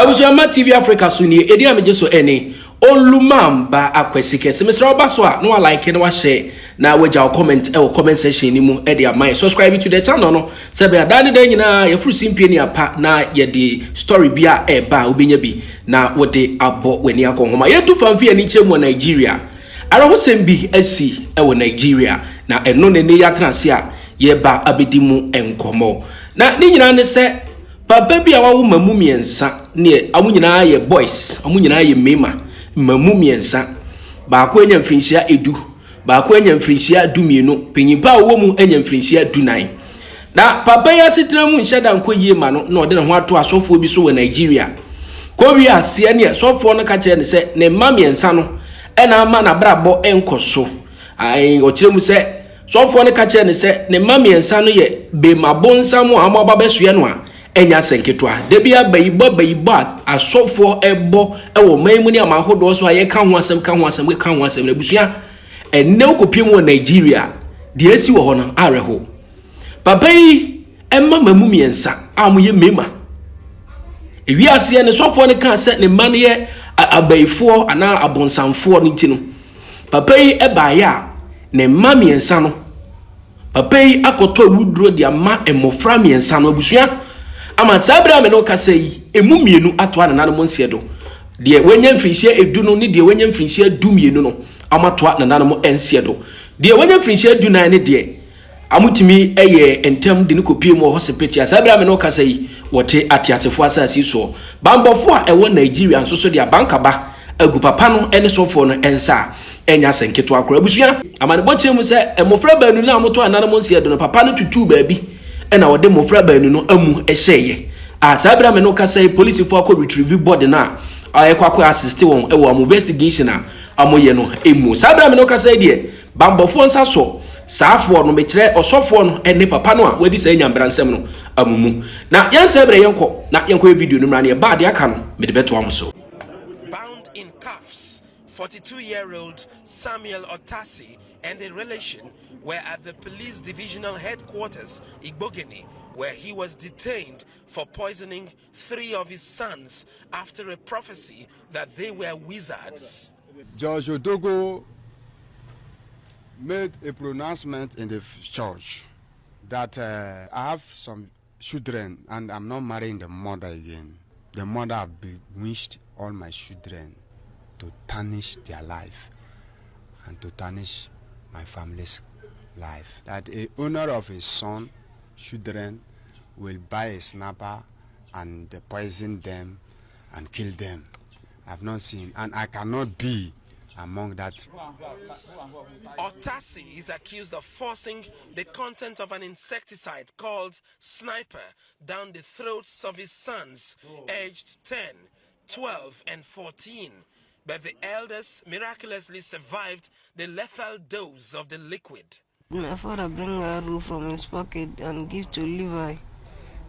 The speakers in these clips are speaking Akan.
Abusuyama TV Africa suni edi ameje so ene olumamba akwesike semesra oba so a no like na wa share na waja comment comment section ni mu e dey amai subscribe to the channel no se be adane dan nyina ye furu simpie ni apa na ye de story bia e ba obenya bi na wo de abo weni akonhoma ye tu famfi ani chemu Nigeria ara wo sembi asi e wo Nigeria na eno ne ne ya transe a ye ba abedi mu enkomo na ni nyina ne se papa bi a wawo mamu miensa ne amunyina ye boys amunyina ye mema mamu miensa ba ko enya mfinhia edu ba ko enya mfinhia dumienu penyimpa wo mu enya mfinhia dunan na papa ya sitira mu nhada nko yie ma no na ode ne ho ato asofo bi so wɔ Nigeria ko wi ase ne asofo no ka kire ne se ne ma miensa no ena ama na brabo enkoso ai o kire mu se sofo no ka kire ne se ne ma miensa no ye be mabonsa mu amaba besue no a enya senketwa de bia bayibo asofo ebo ewo maimu ni amahodo so aye ka ho asem na busua enne okopiem wo Nigeria de esi wo ho no areho papa yi emma mamu miensa amoye mema ewi ase ne sofo ne ka se ne man ye abayifo ana abonsamfo ne ti no papa yi eba ya ne ma miensa no papa yi akoto wudro de ama emofra miensa no busua ama sabra me no kasa yi emu mienu ato ana nanu monsie do de wenya mfinhia edu no ne de wenya mfinhia du mienu no amato ana nanu mo ensie do de wenya mfinhia edu nan ne de amutimi eye entem de ne kopie mu hospital sabra me no kasa yi wote atiasefo asasi so bambofo a ewo Nigeria nso so de abankaba agu papa no ene sofo no ensa enya senketo akora busua ama ne boche mu se emofra banu na amoto ana nanu monsie do no papa no tutu baabi ena wode mofra banu no amu ehye sabra me no kasa police for ko retrieve body na ayekwa assist won ewo am investigation a amoye no emu sabra me no kasa die bambofo nsa so saafo no me kire osofo no ene papa no a wadi sa nyambransem no amumu na yan sabra yenko na yenko video no mra ne ba de aka no me de beto am so. Bound in cuffs, 42-year-old Samuel Otasi and a relation were at the police divisional headquarters, Igbogeni, where he was detained for poisoning 3 of his sons after a prophecy that they were wizards. Judge Odogo made a pronouncement in the church that I have some children and I'm not marrying the mother again. The mother have bewitched all my children to tarnish their life and to tarnish my family's life. That a owner of his son, children, will buy a snapper and poison them and kill them. I've not seen, and I cannot be among that. Otasi is accused of forcing the content of an insecticide called Sniper down the throats of his sons, aged 10, 12, and 14. But the elders miraculously survived the lethal dose of the liquid. My father bring a roof from his pocket and give to Levi.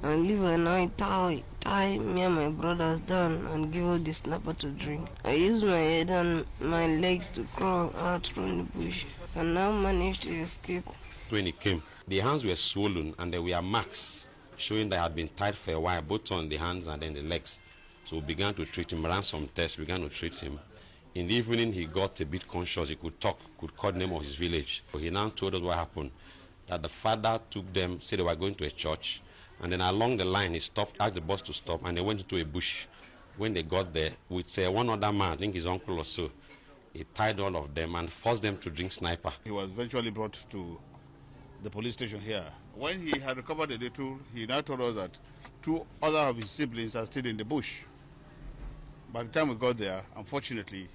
And Levi and I tie me and my brothers down and give us the snapper to drink. I use my head and my legs to crawl out from the bush and now managed to escape. When he came, the hands were swollen and there were marks showing that had been tied for a while, both on the hands and then the legs. So we began to treat him, ran some tests, began to treat him. In the evening, he got a bit conscious. He could talk, could call the name of his village. So he now told us what happened, that the father took them, said they were going to a church, and then along the line, he stopped, asked the bus to stop, and they went into a bush. When they got there, with one other man, I think his uncle or so, he tied all of them and forced them to drink Sniper. He was eventually brought to the police station here. When he had recovered a little, he now told us that 2 other of his siblings are still in the bush. By the time we got there, unfortunately,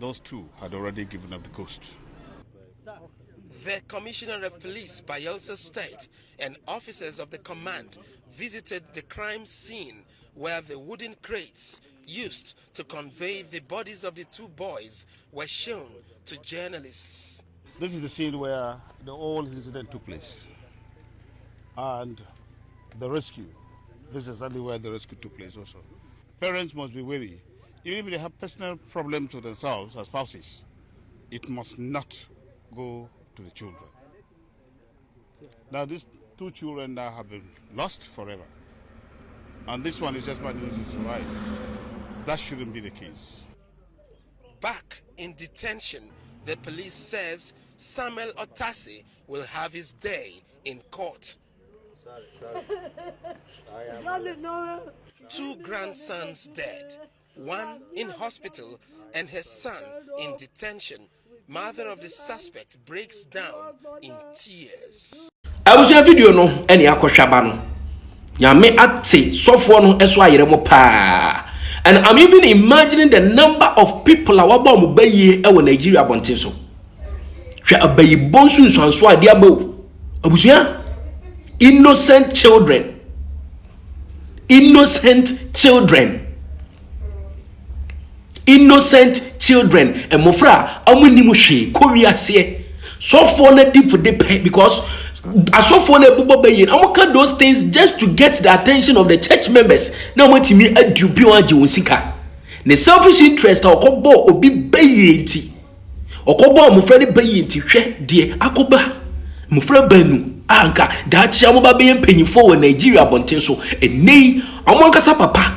those 2 had already given up the ghost. The Commissioner of Police, Bayelsa State, and officers of the command visited the crime scene where the wooden crates used to convey the bodies of the 2 boys were shown to journalists. This is the scene where the whole incident took place. And the rescue. This is exactly where the rescue took place also. Parents must be wary. Even if they have personal problems with themselves as spouses, it must not go to the children. Now these 2 children now have been lost forever. And this one is just managed to survive. That shouldn't be the case. Back in detention, the police says Samuel Otasi will have his day in court. 2 grandsons dead, one in hospital and her son in detention. Mother of the suspect breaks down in tears. I was a video no any akoshabano. Nyame ate sofo no eso ayere mo pa. And I'm even imagining the number of people a waba mo baye e wo Nigeria bonten so. Hwe abayi bonsu nsanso ade abo. Abusua innocent children. Innocent children. Innocent children. And mofra amuni mo hwe ko wiase. Sofo na di for the pay because asofo na bubo bayin amoka those things just to get the attention of the church members. Na mo timi adubi wanje wonsika. Ne selfish interest okobo obi bayin ti. Okobo mofra ne bayin ti hwe de akoba. Mofra banu anka da chia mo ba bayin panyimfo wo Nigeria bonten so enei amonkasa papa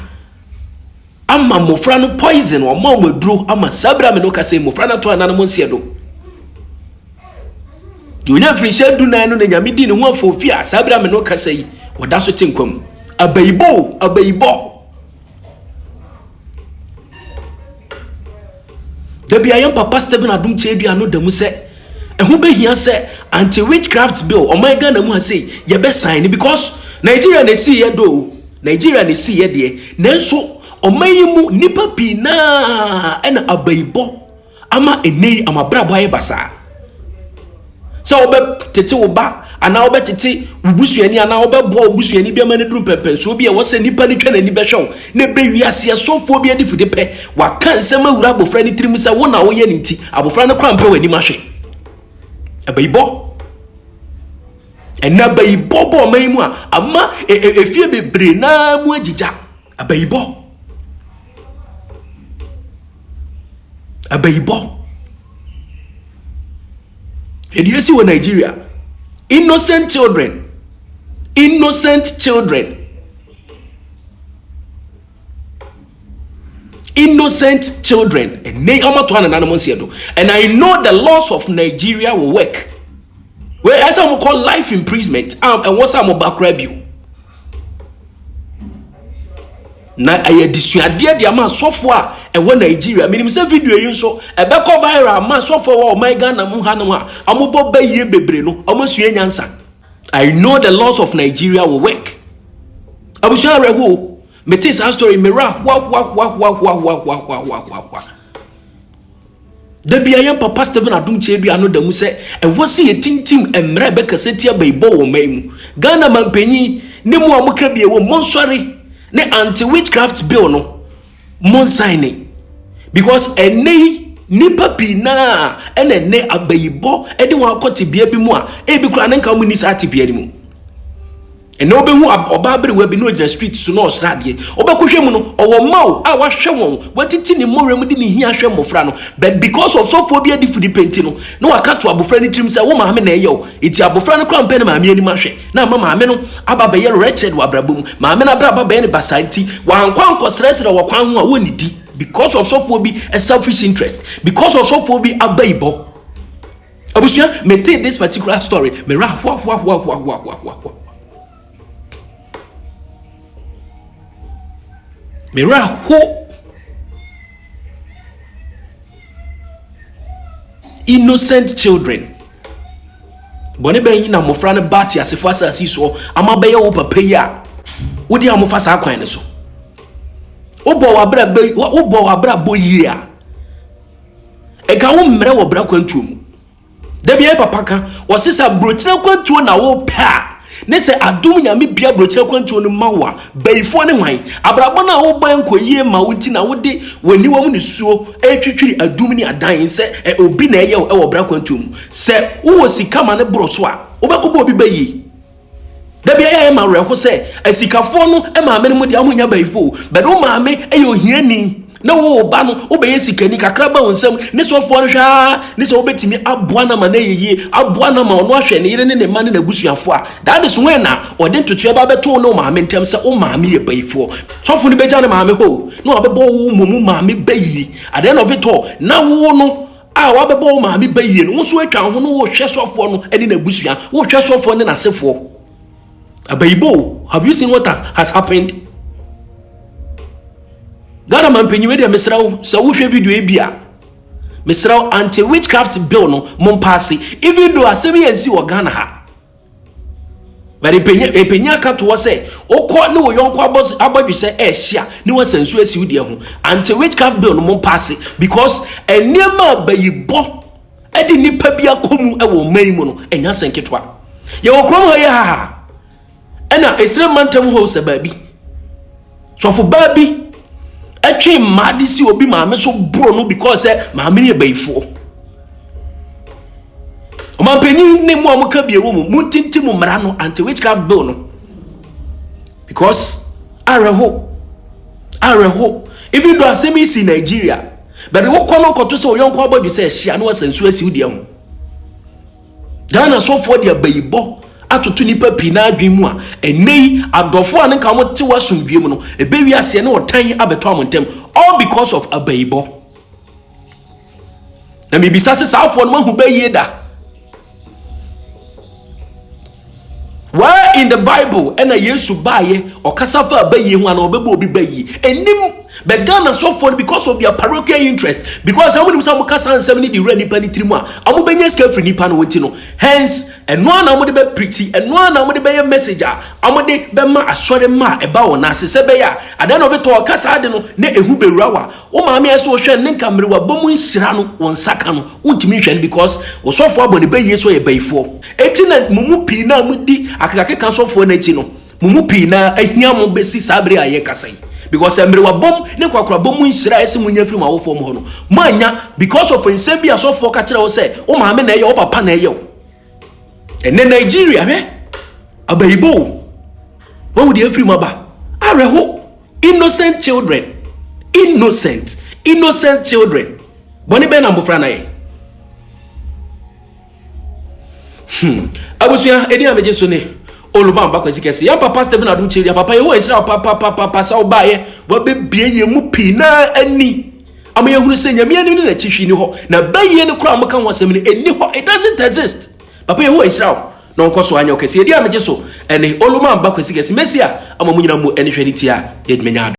ama mofra no poison o ma maduro ama sabra me no kase mofra na to anana mo nsie do. Dunya frisha du na no na nyame di ne ho afofia sabra me no kasa yi woda so tenkwam abayibo Debi ayam papa Stephen Adum Chedua no damu se ehu behia se anti witchcraft bill o my Ghana mu ha say ye be sign because Nigeria na see ye do Nigeria na see ye de nanso o mayimu nipa pi na ena abayibo ama enei amabrabo aye basa. So obe tete oba ana obe tete ubusuani ana obe bo ubusuani bi amane drum pepe so bi e wose nipa ni twa na ni behwe na be wiase sofo bi adi fude pe wa kan sema wura abofra ni tirim se wo na wo ye ni ti abofra na kwampe wani mahwe abayibo ena abayibo bo maimu a ama efie bebre na mu agija abayibo and you see what Nigeria innocent children and they and I know the laws of Nigeria will work where as I call life imprisonment and what's I'm about grab you na aye disuade de ama sofo a e wo Nigeria minim se video yi so e be ko viral ama sofo wo my Ghana mu hanom a amobo baye bebre no amasua nyansa. I know the laws of Nigeria will work. Abusha rewo metis a story mera wa the biya papa Stephen Adum Chedua no damu se e wo se yetintim emra be kaseti abayibo wo maimu Ghana mampanyi ne mu amuka biye wo monsori ne anti witchcraft bill no mon signing because ene nipa pi na ene abayibo e de wa akoti bia bi mu a e bi kura ne nka mu ni sa ati bia ni mu ene obehu oba bere wa bi no the street so no osrade obekwohwe mu no owo mawo a wa hwe won watiti ni morem di ni hia hwe mofra no but because of so phobia di fudi penti no na waka to abofra ni trim se wo maame na eyo iti abofra no krampe na maame ani ma hwe na maame no aba be ye wretched wa brabum maame na braba be ne basanti wa ankwanko sresre wa kwan ho a woni di because of so phobia a selfish interest because of so phobia abayibo abusia me take this particular story me ra Mira who innocent children bone ben yi na mofra ne bati asefo asasi so ama be ye wo papa yi a wodi amofasa akwan ne so obo wa bra boyi a e ka wo mre wo bra kwantuo mu da bia papa ka wo sesa brochina kwantuo na wo pa ne se adum nyame bia brochira kwantuo no mawa bayifo ne hwan abrabo na wo ban koyie ma wuti na wode wani wom ne suo etwitwiri adum ni adan se obi na eye wo bra kwantuo mu se wo sika ma ne broso a obekobo obi bayi da bia ya ma reko se asikafo no ma me ne mu dia honya bayifo but wo ma me eye ohiani na wo ba no obeye sikani kakra ba wonsam ne sofo no hwa ne se obetimi aboa na ma na yeye aboa na ma ono ahwe ne yire ne ne ma ne nabusuafo a that is when na ode ntoto ba beto no maame ntem se o maame ye bayifo sofo ne beja ne maame ho no obebo wo momu maame bayi at the end of it all na wo no a wabebo wo maame bayi no wo so atwa ho no wo hwe sofo no ene nabusua wo hwe sofo ne nasefo abayibo. Have you seen what has happened? Ghana man penyi we de mesrawo so wo hwe video e bia mesrawo anti witchcraft bill no mon pass even though asemi yansi wo Ghana ha but penya ka to say okọ ne wo yonko abodwi say e hia ne wo sansu asi wo de ho anti witchcraft bill no mon pass because eniema bayibo edi nipa bia komu e wo man mu no enya senketwa ye wo krom ha ya ena esre mantem ho se babi so for babi atwe madi si obi maame so bro no because maame ne bayifo o man penyi ne mu amuka bie wo mu tintim mra no anti witchcraft bill no because areho even though asemi is in Nigeria but wo kono koto se oyonko abodi se hia no wasansu asi udi ho Ghana so for dia bayibo atoto nipa pina adwen mu a enei adofo an nka mo te wasomdwe mu no ebewi ase ne otan abeto amontem all because of abayibo na me bisa se saafo no mahu bayi da why in the Bible ena Yesu baaye okasa fa bayi ho ana obebo obi bayi enim but Ghana so for because of their parochial interest because how many some kasa ansem ni di re nipa ni trimu a amo benya ska free nipa no wenti no hence eno ana mo de be preach eno ana mo de be message a amo de be ma asore ma e ba wona ase se be ya adan no beto kasa ade no na ehu bewura wa wo maame ese wo hwe ne nkamre wa bomu nsira no won saka no untimi hwe because wo so for abone be yeso ye bayifo eti na mumu pi na mudi akakake kan so for na eti no mumu pi na ahia mo be si sabre aye kasai because emre wa bom ne kwakura bom nhyira ese munya firi ma wo fo mo ho no manya because of nsem bia so for ka kire wo se wo maame na eye wo papa na eye wo ene Nigeria me abayibo wo di afiri ma ba areho innocent children boni be na mbofra na ye abusuya edi ameje so ne Oluba mba kwesi kesi ya papa Stephen Adumchiri ya papa yeho ehira papa sa obaye bo bebie ye mu pi na ani ama yehunu se nyame ani na chihwi ni ho na baye ne kura amka wasem ni eni ho it doesn't exist papa yeho ehira na onkoso anya okesi edi ameje so ene Oluba mba kwesi kesi mesia ama munyina mu eni hwedi tia yedmenya